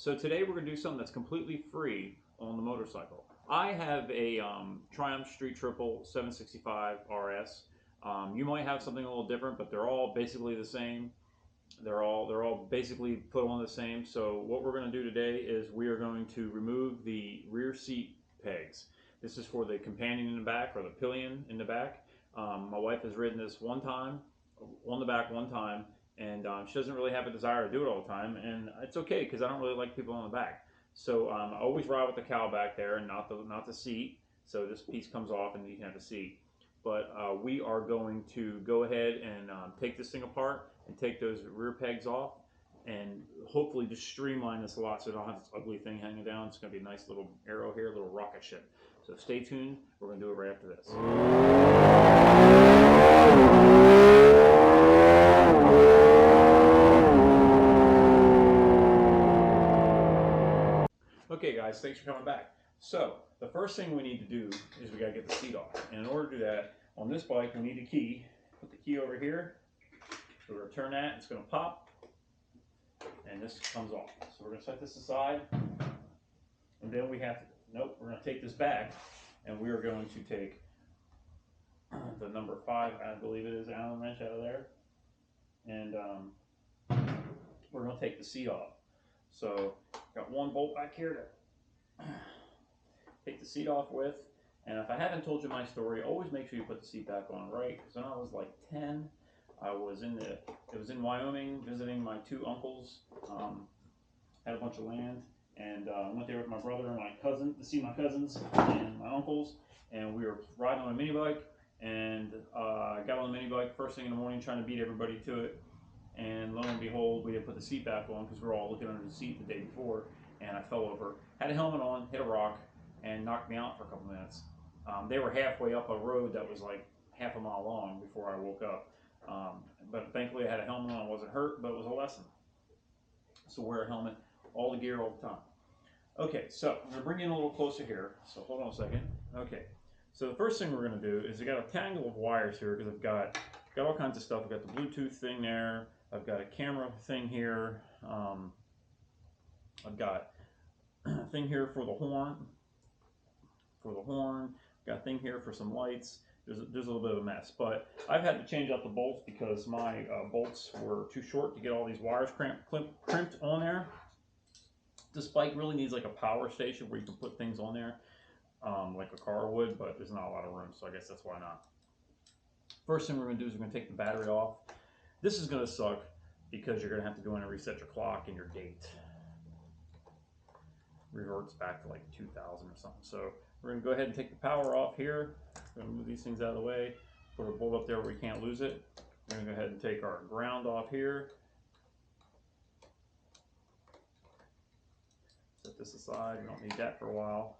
So today we're going to do something that's completely free on the motorcycle. I have a Triumph Street Triple 765 RS. You might have something a little different, but they're all basically the same. They're all basically put on the same. So what we're going to do today is we are going to remove the rear seat pegs. This is for the companion in the back, or the pillion in the back. My wife has ridden this one time, on the back one time, and she doesn't really have a desire to do it all the time, and it's okay because I don't really like people on the back. So I always ride with the cowl back there and not the seat. So this piece comes off and you can have the seat. But we are going to go ahead and take this thing apart and take those rear pegs off, and hopefully just streamline this a lot so I don't have this ugly thing hanging down. It's going to be a nice little arrow here, a little rocket ship. So stay tuned. We're going to do it right after this. Okay guys, thanks for coming back. So the first thing we need to do is we got to get the seat off. And in order to do that, on this bike we need a key. Put the key over here. So we're going to turn that, it's going to pop, and this comes off. So we're going to set this aside, and then we have to, we're going to take this back, and we are going to take the number 5, I believe it is, Allen wrench out of there, and we're going to take the seat off. So got one bolt back here to take the seat off with. And if I haven't told you my story, always make sure you put the seat back on right. Because when I was like 10, it was in Wyoming visiting my 2 uncles. Had a bunch of land, and went there with my brother and my cousin to see my cousins and my uncles. And we were riding on a mini bike, and got on the mini bike first thing in the morning trying to beat everybody to it. And lo and behold, we didn't put the seat back on because we were all looking under the seat the day before, and I fell over, had a helmet on, hit a rock, and knocked me out for a couple minutes. They were halfway up a road that was like half a mile long before I woke up. But thankfully I had a helmet on, I wasn't hurt, but it was a lesson. So wear a helmet, all the gear, all the time. Okay, so I'm going to bring you in a little closer here, so hold on a second. Okay, so the first thing we're going to do is I got a tangle of wires here because I've got all kinds of stuff. I've got the Bluetooth thing there. I've got a camera thing here. I've got a thing here for the horn. Got a thing here for some lights. There's a little bit of a mess, but I've had to change out the bolts because my bolts were too short to get all these wires crimped on there. This bike really needs like a power station where you can put things on there, like a car would, but there's not a lot of room, so I guess that's why not. First thing we're going to do is we're going to take the battery off. This is going to suck because you're going to have to go in and reset your clock and your date. Reverts back to like 2000 or something. So we're going to go ahead and take the power off here. We're going to move these things out of the way. Put a bolt up there where we can't lose it. We're going to go ahead and take our ground off here. Set this aside. We don't need that for a while.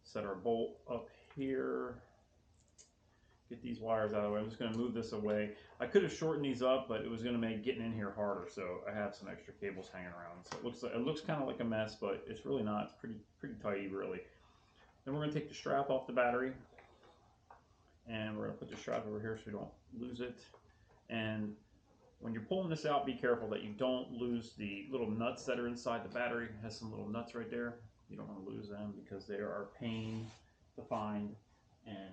Set our bolt up here. Get these wires out of the way. I'm just going to move this away. I could have shortened these up, but it was going to make getting in here harder, so I have some extra cables hanging around. So it looks kind of like a mess, but it's really not. It's pretty tidy, really. Then we're going to take the strap off the battery, and we're going to put the strap over here so we don't lose it. And when you're pulling this out, be careful that you don't lose the little nuts that are inside the battery. It has some little nuts right there. You don't want to lose them because they are a pain to find. And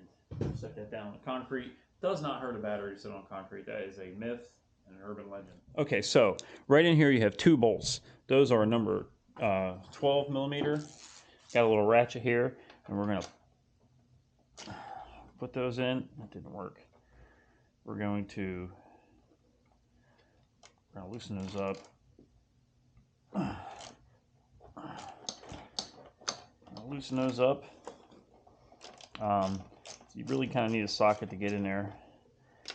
set that down on the concrete. Does not hurt a battery to sit on concrete. That is a myth and an urban legend. Okay, so right in here you have 2 bolts. Those are number 12 millimeter. Got a little ratchet here, and we're going to put those in. That didn't work. We're going to loosen those up. Loosen those up. You really kind of need a socket to get in there.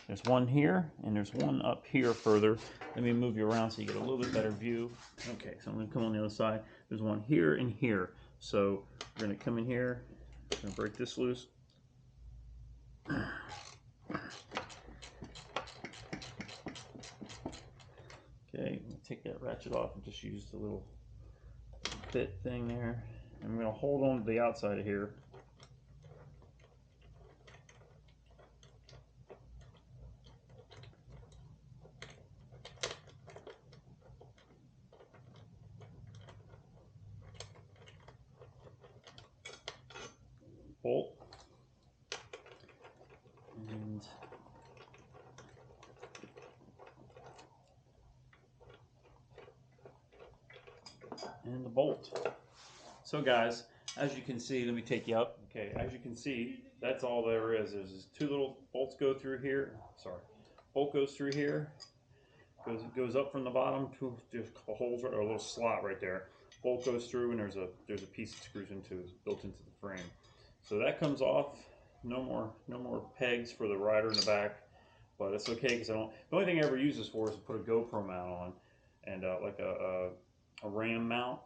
There's one here, and there's one up here further. Let me move you around so you get a little bit better view. Okay, so I'm going to come on the other side. There's one here and here. So we're going to come in here. I'm going to break this loose. Okay, take that ratchet off and just use the little bit thing there. I'm going to hold on to the outside of here. bolt. And the bolt. So guys, as you can see, let me take you up. Okay, as you can see, that's all there is. There's two little bolts go through here. Sorry, bolt goes through here. Goes up from the bottom to just a couple holes or a little slot right there. Bolt goes through, and there's a piece that screws into, built into the frame. So that comes off. No more pegs for the rider in the back, but it's okay because I don't. The only thing I ever use this for is to put a GoPro mount on, and like a RAM mount.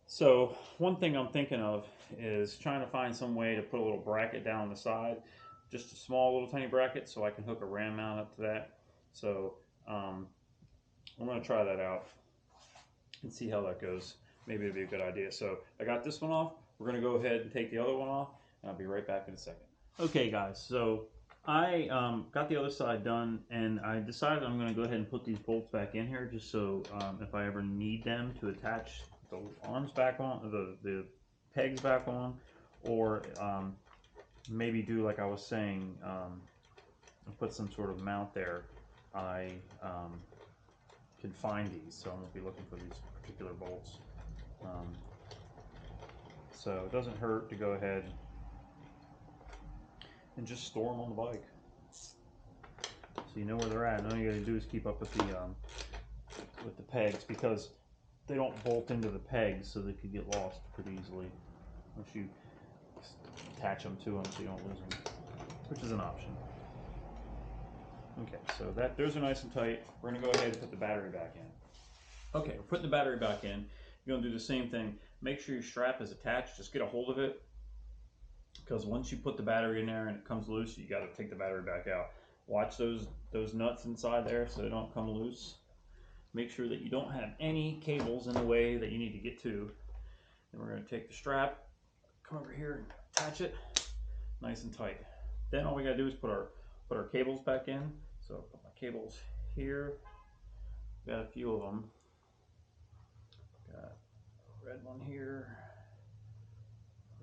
So one thing I'm thinking of is trying to find some way to put a little bracket down on the side, just a small little tiny bracket, so I can hook a RAM mount up to that. So I'm going to try that out and see how that goes. Maybe it'd be a good idea. So I got this one off. We're going to go ahead and take the other one off, and I'll be right back in a second. Okay guys, so I got the other side done, and I decided I'm going to go ahead and put these bolts back in here just so if I ever need them to attach the arms back on, the pegs back on, or maybe do like I was saying, put some sort of mount there. I can find these, so I'm going to be looking for these particular bolts. So it doesn't hurt to go ahead and just store them on the bike, so you know where they're at. And all you got to do is keep up with the pegs, because they don't bolt into the pegs, so they could get lost pretty easily once you attach them to them, so you don't lose them, which is an option. Okay, so those are nice and tight. We're gonna go ahead and put the battery back in. Okay, we're putting the battery back in. You're gonna do the same thing. Make sure your strap is attached. Just get a hold of it, because once you put the battery in there and it comes loose, you got to take the battery back out. Watch those nuts inside there so they don't come loose. Make sure that you don't have any cables in the way that you need to get to. Then we're going to take the strap, come over here and attach it nice and tight. Then all we got to do is put our cables back in. So I'll put my cables here. Got a few of them. Got a red one here,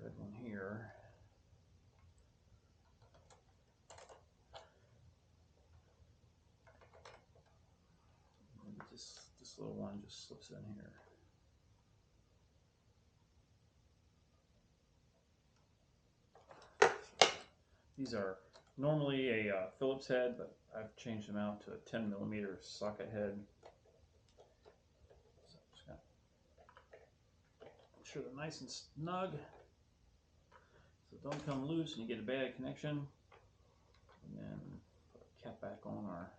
red one here. This little one just slips in here. These are normally a Phillips head, but I've changed them out to a 10mm socket head. So I'm just gonna make sure they're nice and snug, so don't come loose and you get a bad connection. And then put a cap back on our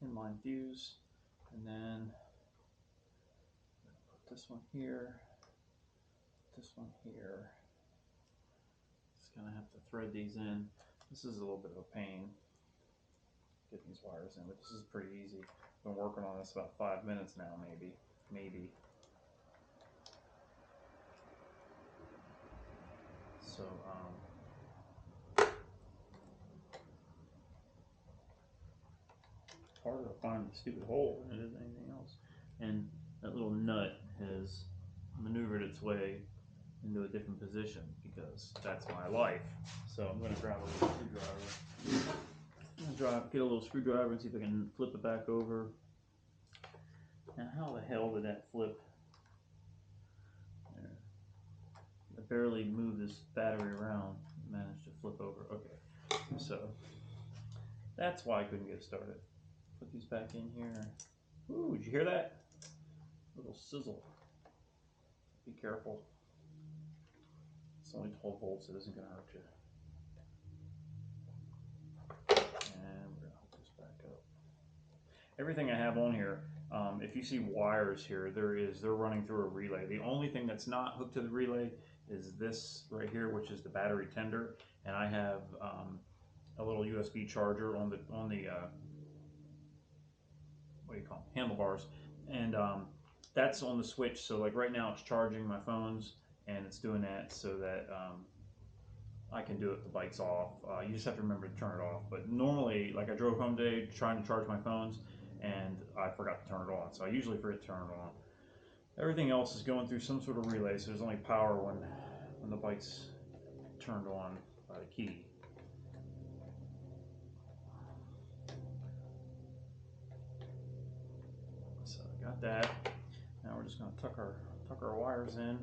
inline fuse, and then put this one here, this one here. Just gonna have to thread these in. This is a little bit of a pain, getting these wires in, but this is pretty easy. I've been working on this about 5 minutes now, maybe. So harder to find the stupid hole than it is anything else. And that little nut has maneuvered its way into a different position, because that's my life. So I'm going to grab a little screwdriver. I'm going to get a little screwdriver and see if I can flip it back over. Now, how the hell did that flip? There. I barely moved this battery around. Managed to flip over. Okay, so that's why I couldn't get it started. Put these back in here. Ooh, did you hear that? A little sizzle. Be careful. It's only 12 volts, it isn't going to hurt you. And we're going to hook this back up. Everything I have on here, if you see wires here, they're running through a relay. The only thing that's not hooked to the relay is this right here, which is the battery tender. And I have a little USB charger on the what do you call them? Handlebars. And that's on the switch. So like right now it's charging my phones, and it's doing that so that I can do it if the bike's off. You just have to remember to turn it off. But normally, like I drove home today trying to charge my phones, and I forgot to turn it on. So I usually forget to turn it on. Everything else is going through some sort of relay, so there's only power when the bike's turned on by the key. So I got that. Now we're just going to tuck our wires in,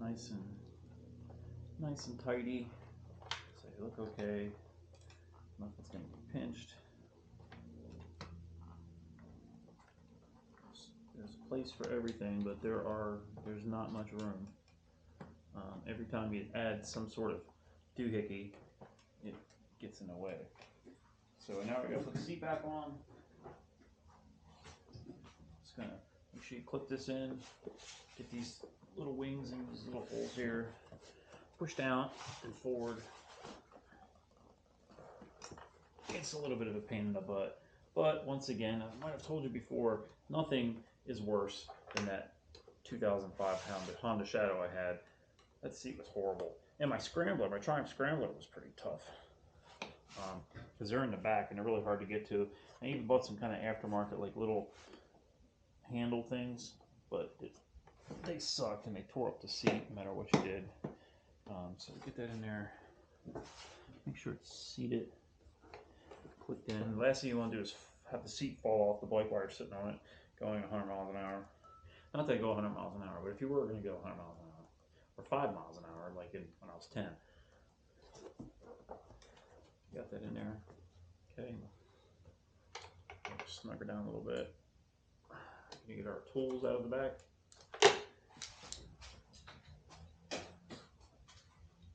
nice and tidy. So they look okay. Nothing's going to be pinched. There's a place for everything, but there's not much room. Every time you add some sort of doohickey, it gets in the way. So now we're going to put the seat back on. Just going to make sure you clip this in, get these little wings and these little holes here, push down and forward. It's a little bit of a pain in the butt, but once again, I might have told you before, nothing is worse than that 2005 Honda Shadow I had. That seat was horrible. And my Scrambler, my Triumph Scrambler was pretty tough. Because they're in the back and they're really hard to get to. I even bought some kind of aftermarket, like little handle things, but they sucked and they tore up the seat no matter what you did. So get that in there. Make sure it's seated, clicked in. The last thing you want to do is have the seat fall off the bike while you're sitting on it, going 100 miles an hour. Not that I go 100 miles an hour, but if you were going to go 100 miles an hour, or 5 miles an hour, like when I was 10. Got that in there. Okay. Snug her down a little bit. We get our tools out of the back.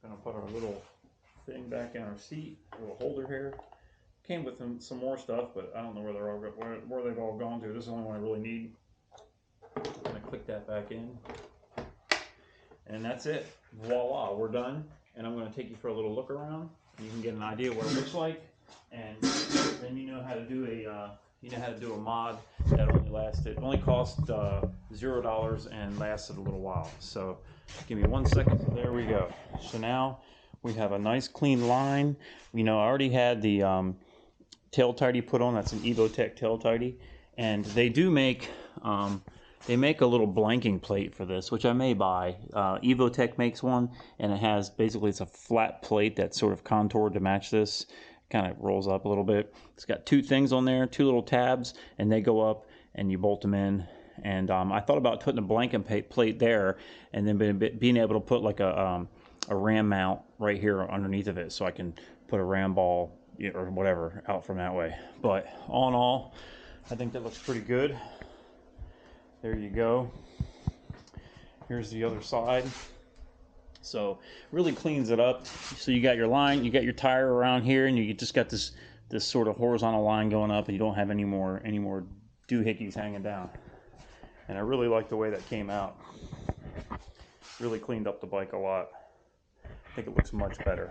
Gonna put our little thing back in our seat, a little holder here. Came with some more stuff, but I don't know where they've all gone to. This is the only one I really need. I'm gonna click that back in. And that's it. Voila, we're done. And I'm going to take you for a little look around. You can get an idea what it looks like, and then you know how to do a mod that only cost $0 and lasted a little while. So give me 1 second. So there we go. So now we have a nice clean line. You know, I already had the tail tidy put on. That's an Evotech tail tidy, and they do make. They make a little blanking plate for this, which I may buy. Evotech makes one, and it has basically it's a flat plate that's sort of contoured to match this. Kind of rolls up a little bit. It's got two things on there, two little tabs, and they go up, and you bolt them in. And I thought about putting a blanking plate there, and then being able to put like a ram mount right here underneath of it, so I can put a ram ball or whatever out from that way. But all in all, I think that looks pretty good. There you go. Here's the other side. So really cleans it up. So you got your line, you got your tire around here, and you just got this sort of horizontal line going up, and you don't have any more doohickeys hanging down. And I really like the way that came out. Really cleaned up the bike a lot. I think it looks much better.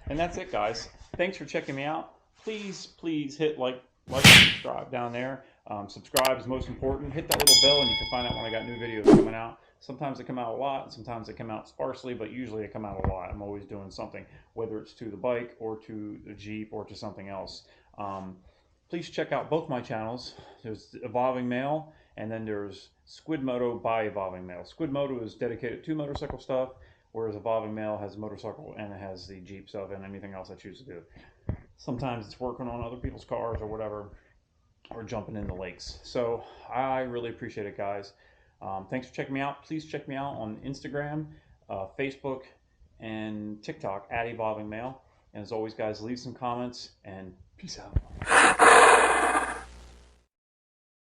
And that's it, guys. Thanks for checking me out. Please hit like and subscribe down there. Subscribe is most important. Hit that little bell and you can find out when I got new videos coming out. Sometimes they come out a lot, and sometimes they come out sparsely, but usually they come out a lot. I'm always doing something, whether it's to the bike or to the Jeep or to something else. Please check out both my channels. There's Evolving Male, and then there's SQUIDMOTO by Evolving Male. SQUIDMOTO is dedicated to motorcycle stuff, whereas Evolving Male has motorcycle and it has the Jeep stuff and anything else I choose to do. Sometimes it's working on other people's cars or whatever, or jumping in the lakes. So I really appreciate it, guys. Thanks for checking me out. Please check me out on Instagram, Facebook, and TikTok at Evolving Male. And as always, guys, leave some comments and peace out.